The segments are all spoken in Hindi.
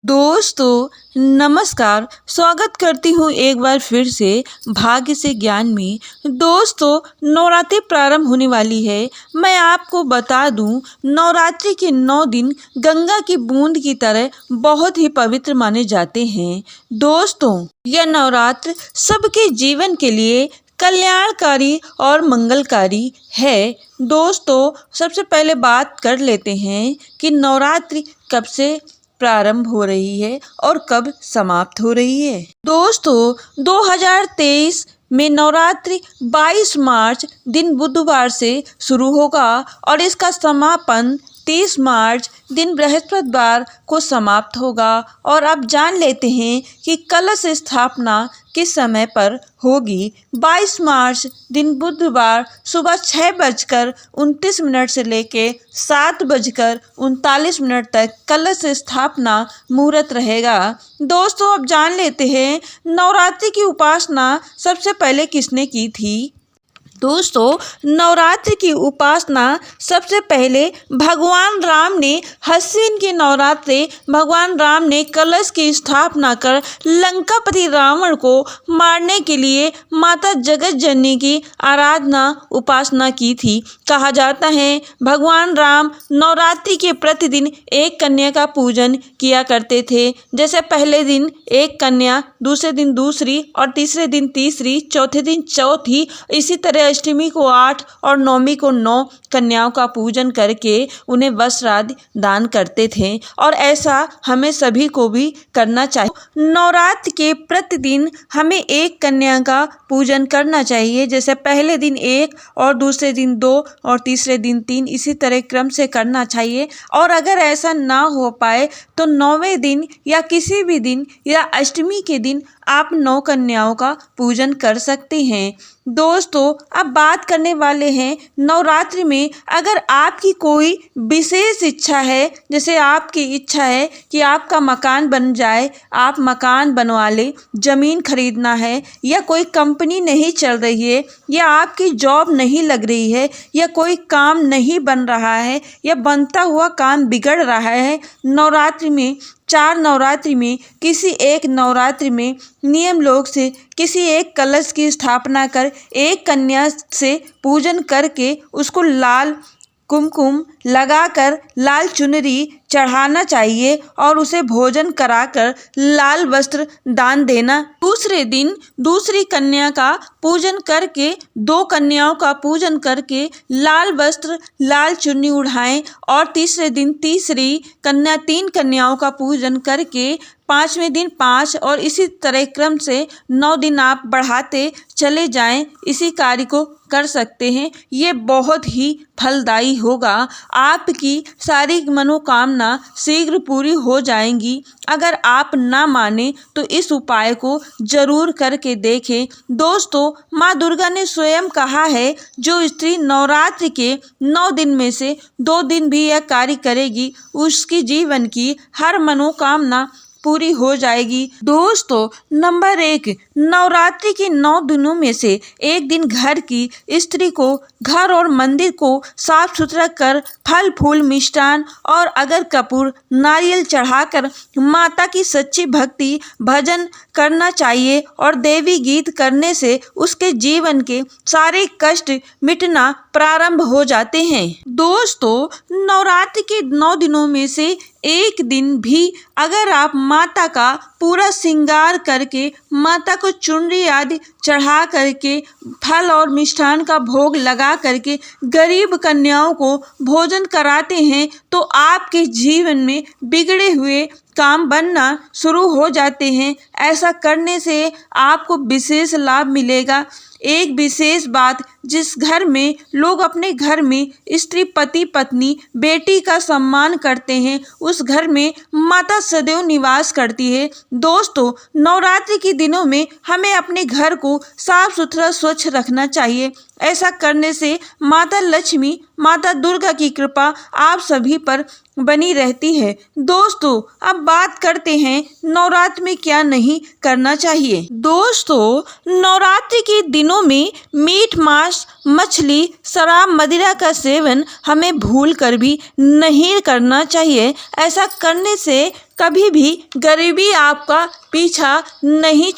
दोस्तों नमस्कार। स्वागत करती हूँ एक बार फिर से भाग्य से ज्ञान में। दोस्तों नवरात्रि प्रारंभ होने वाली है। मैं आपको बता दूँ नवरात्रि के 9 दिन गंगा की बूंद की तरह बहुत ही पवित्र माने जाते हैं। दोस्तों यह नवरात्र सबके जीवन के लिए कल्याणकारी और मंगलकारी है। दोस्तों सबसे पहले बात कर लेते हैं कि नवरात्रि कब से प्रारंभ हो रही है और कब समाप्त हो रही है। दोस्तों 2023 में नवरात्रि 22 मार्च दिन बुधवार से शुरू होगा और इसका समापन 30 मार्च दिन बृहस्पतिवार को समाप्त होगा। और अब जान लेते हैं कि कलश स्थापना किस समय पर होगी। 22 मार्च दिन बुधवार सुबह 6:29 से लेके 7:39 तक कलश स्थापना मुहूर्त रहेगा। दोस्तों अब जान लेते हैं नवरात्रि की उपासना सबसे पहले किसने की थी। दोस्तों नवरात्रि की उपासना सबसे पहले भगवान राम ने अश्विन के नवरात्रे भगवान राम ने कलश की स्थापना कर लंकापति रावण को मारने के लिए माता जगत जननी की आराधना उपासना की थी। कहा जाता है भगवान राम नवरात्रि के प्रतिदिन एक कन्या का पूजन किया करते थे। जैसे पहले दिन एक कन्या, दूसरे दिन दूसरी और तीसरे दिन तीसरी, चौथे दिन चौथी, इसी तरह अष्टमी को 8 और नवमी को 9 कन्याओं का पूजन करके उन्हें वस्त्र आदि दान करते थे और ऐसा हमें सभी को भी करना चाहिए। नवरात्र के प्रतिदिन हमें एक कन्या का पूजन करना चाहिए। जैसे पहले दिन 1 और दूसरे दिन 2 और तीसरे दिन 3, इसी तरह क्रम से करना चाहिए। और अगर ऐसा ना हो पाए तो 9वें दिन या किसी भी दिन या अष्टमी के दिन आप 9 कन्याओं का पूजन कर सकते हैं। दोस्तों अब बात करने वाले हैं नवरात्रि में अगर आपकी कोई विशेष इच्छा है, जैसे आपकी इच्छा है कि आपका मकान बन जाए, आप मकान बनवा लें, ज़मीन खरीदना है, या कोई कंपनी नहीं चल रही है, या आपकी जॉब नहीं लग रही है, या कोई काम नहीं बन रहा है, या बनता हुआ काम बिगड़ रहा है। नवरात्रि में 4 नवरात्रि में किसी एक नवरात्रि में नियम लोग से किसी एक कलश की स्थापना कर एक कन्या से पूजन करके उसको लाल कुमकुम लगाकर लाल चुनरी चढ़ाना चाहिए और उसे भोजन कराकर लाल वस्त्र दान देना। दूसरे दिन दूसरी कन्या का पूजन करके 2 कन्याओं का पूजन करके लाल वस्त्र लाल चुन्नी उड़ाएं और तीसरे दिन तीसरी कन्या 3 कन्याओं का पूजन करके 5वें दिन 5 और इसी तरह क्रम से 9 दिन आप बढ़ाते चले जाएं। इसी कार्य को कर सकते हैं। ये बहुत ही फलदायी होगा। आपकी सारी मनोकामना शीघ्र पूरी हो जाएंगी। अगर आप ना माने तो इस उपाय को जरूर करके देखें। दोस्तों माँ दुर्गा ने स्वयं कहा है जो स्त्री नवरात्रि के 9 दिन में से 2 दिन भी यह कार्य करेगी उसकी जीवन की हर मनोकामना पूरी हो जाएगी। दोस्तों नंबर 1, नवरात्रि के 9 दिनों में से एक दिन घर की स्त्री को घर और मंदिर को साफ सुथरा कर फल फूल मिष्ठान और अगर कपूर नारियल चढ़ाकर माता की सच्ची भक्ति भजन करना चाहिए और देवी गीत करने से उसके जीवन के सारे कष्ट मिटना प्रारंभ हो जाते हैं। दोस्तों नवरात्रि के 9 दिनों में से एक दिन भी अगर आप माता का पूरा श्रृंगार करके माता को चुनरी आदि चढ़ा करके फल और मिष्ठान का भोग लगा करके गरीब कन्याओं को भोजन कराते हैं तो आपके जीवन में बिगड़े हुए काम बनना शुरू हो जाते हैं। ऐसा करने से आपको विशेष लाभ मिलेगा। एक विशेष बात, जिस घर में लोग अपने घर में स्त्री पति पत्नी बेटी का सम्मान करते हैं उस घर में माता सदैव निवास करती है। दोस्तों नवरात्रि के दिनों में हमें अपने घर को साफ सुथरा स्वच्छ रखना चाहिए। ऐसा करने से माता लक्ष्मी, माता दुर्गा की कृपा आप सभी पर बनी रहती है। दोस्तों, अब बात करते हैं नवरात्र में क्या नहीं करना चाहिए। दोस्तों, नवरात्रि के दिनों में मीट, मांस, मछली, शराब, मदिरा का सेवन हमें भूल कर भी नहीं करना चाहिए। ऐसा करने से कभी भी गरीबी आपका पीछा नहीं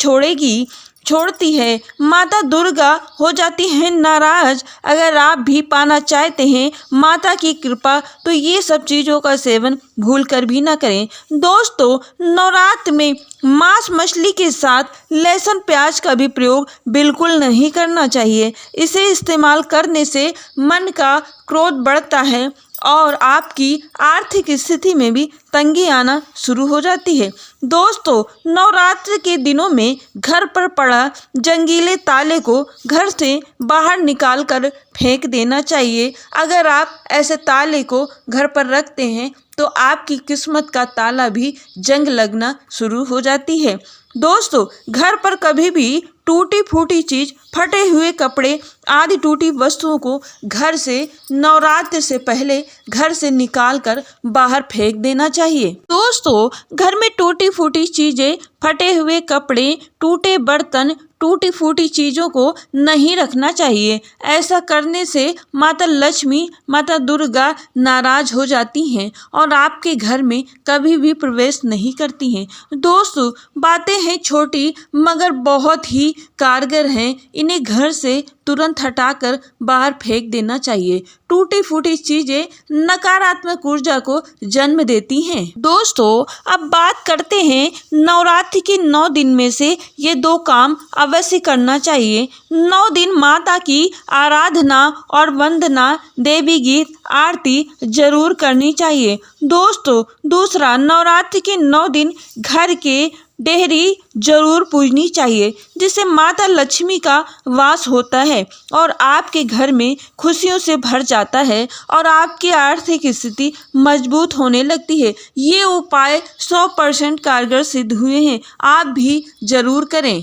छोड़ती है। माता दुर्गा हो जाती है नाराज। अगर आप भी पाना चाहते हैं माता की कृपा, तो ये सब चीज़ों का सेवन भूल कर भी ना करें। दोस्तों, नवरात्र में मांस मछली के साथ लहसुन प्याज का भी प्रयोग बिल्कुल नहीं करना चाहिए। इसे इस्तेमाल करने से मन का क्रोध बढ़ता है और आपकी आर्थिक स्थिति में भी तंगी आना शुरू हो जाती है। दोस्तों, नवरात्र के दिनों में घर पर पड़ा जंगीले ताले को घर से बाहर निकाल कर फेंक देना चाहिए। अगर आप ऐसे ताले को घर पर रखते हैं तो आपकी किस्मत का ताला भी जंग लगना शुरू हो जाती है। दोस्तों, घर पर कभी भी टूटी फूटी चीज, फटे हुए कपड़े आदि टूटी वस्तुओं को घर से नवरात्र से पहले घर से निकाल कर बाहर फेंक देना चाहिए। दोस्तों, घर में टूटी फूटी चीजें, फटे हुए कपड़े, टूटे बर्तन, टूटी फूटी चीज़ों को नहीं रखना चाहिए। ऐसा करने से माता लक्ष्मी, माता दुर्गा नाराज हो जाती हैं और आपके घर में कभी भी प्रवेश नहीं करती हैं। दोस्तों, बातें हैं छोटी मगर बहुत ही कारगर हैं। इन्हें घर से तुरंत हटाकर बाहर फेंक देना चाहिए। टूटी फूटी चीजें नकारात्मक ऊर्जा को जन्म देती हैं। दोस्तों, अब बात करते हैं नवरात्रि के 9 दिन में से ये 2 काम अवश्य करना चाहिए। 9 दिन माता की आराधना और वंदना, देवी गीत, आरती जरूर करनी चाहिए। दोस्तों, दूसरा, नवरात्रि के 9 दिन घर के डेहरी जरूर पूजनी चाहिए, जिससे माता लक्ष्मी का वास होता है और आपके घर में खुशियों से भर जाता है और आपकी आर्थिक स्थिति मजबूत होने लगती है। ये उपाय 100% कारगर सिद्ध हुए हैं। आप भी जरूर करें।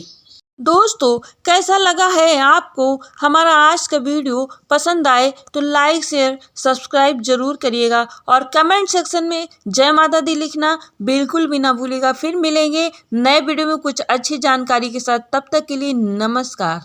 दोस्तों, कैसा लगा है आपको हमारा आज का वीडियो? पसंद आए तो लाइक, शेयर, सब्सक्राइब जरूर करिएगा और कमेंट सेक्शन में जय माता दी लिखना बिल्कुल भी ना भूलिएगा। फिर मिलेंगे नए वीडियो में कुछ अच्छी जानकारी के साथ। तब तक के लिए नमस्कार।